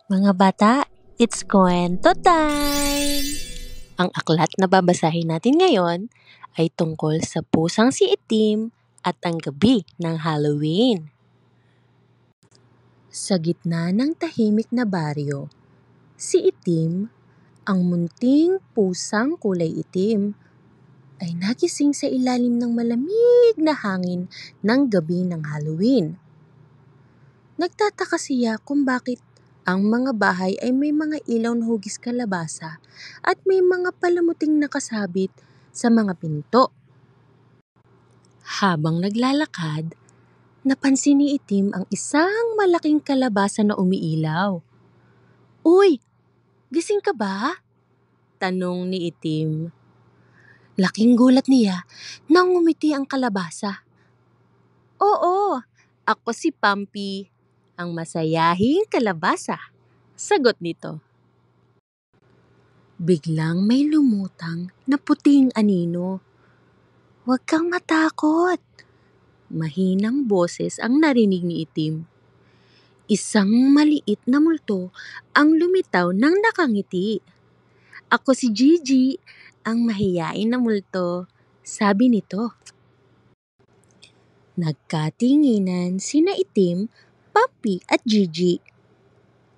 Mga bata, it's kwento time! Ang aklat na babasahin natin ngayon ay tungkol sa pusang si Itim at ang gabi ng Halloween. Sa gitna ng tahimik na baryo, si Itim, ang munting pusang kulay itim, ay nagising sa ilalim ng malamig na hangin ng gabi ng Halloween. Nagtataka siya kung bakit ang mga bahay ay may mga ilaw na hugis kalabasa at may mga palamuting nakasabit sa mga pinto. Habang naglalakad, napansin ni Itim ang isang malaking kalabasa na umiilaw. "Uy, gising ka ba?" tanong ni Itim. Laking gulat niya nang ngumiti ang kalabasa. "Oo, ako si Pumpy, ang masayahing kalabasa," sagot nito. Biglang may lumutang na puting anino. "Huwag kang matakot," mahinang boses ang narinig ni Itim. Isang maliit na multo ang lumitaw nang nakangiti. "Ako si Gigi, ang mahiyain na multo," sabi nito. Nagkatinginan sina Itim, Pumpy at Gigi.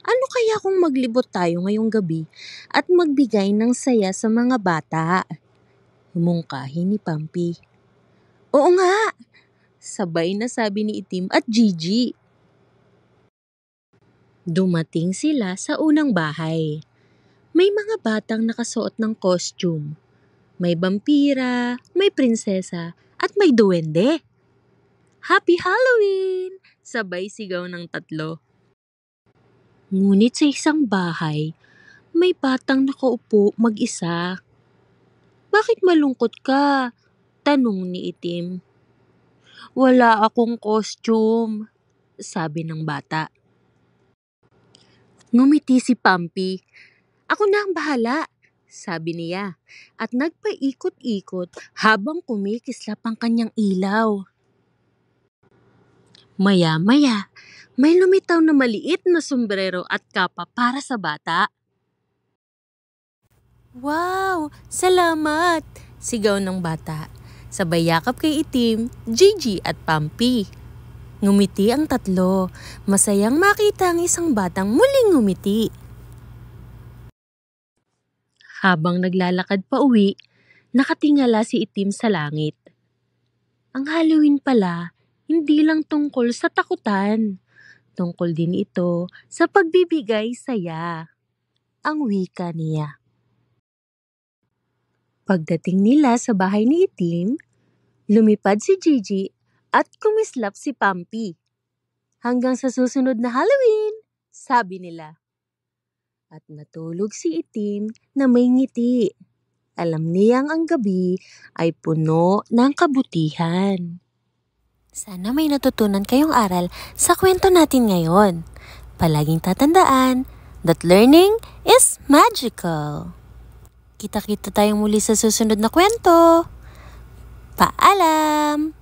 Ano kaya kung maglibot tayo ngayong gabi at magbigay ng saya sa mga bata? Humungkahi ni Pumpy. "Oo nga!" sabay na sabi ni Itim at Gigi. Dumating sila sa unang bahay. May mga batang nakasuot ng costume. May vampira, may prinsesa, at may duwende. "Happy Halloween!" sabay sigaw ng tatlo. Ngunit sa isang bahay, may batang nakaupo mag-isa. "Bakit malungkot ka?" tanong ni Itim. "Wala akong costume," sabi ng bata. Ngumiti si Pumpy. "Ako na ang bahala," sabi niya, at nagpaikot-ikot habang kumikislap ang kanyang ilaw. Maya-maya, may lumitaw na maliit na sombrero at kapa para sa bata. "Wow! Salamat!" sigaw ng bata. Sabay yakap kay Itim, Gigi at Pumpy. Ngumiti ang tatlo. Masayang makita ang isang batang muling ngumiti. Habang naglalakad pa uwi, nakatingala si Itim sa langit. Ang Halloween pala, hindi lang tungkol sa takutan. Tungkol din ito sa pagbibigay saya. Ang wika niya. Pagdating nila sa bahay ni Itim, lumipad si Gigi at kumislap si Pumpy. "Hanggang sa susunod na Halloween," sabi nila. At natulog si Itim na may ngiti. Alam niyang ang gabi ay puno ng kabutihan. Sana may natutunan kayong aral sa kwento natin ngayon. Palaging tatandaan that learning is magical. Kita-kita tayong muli sa susunod na kwento. Paalam!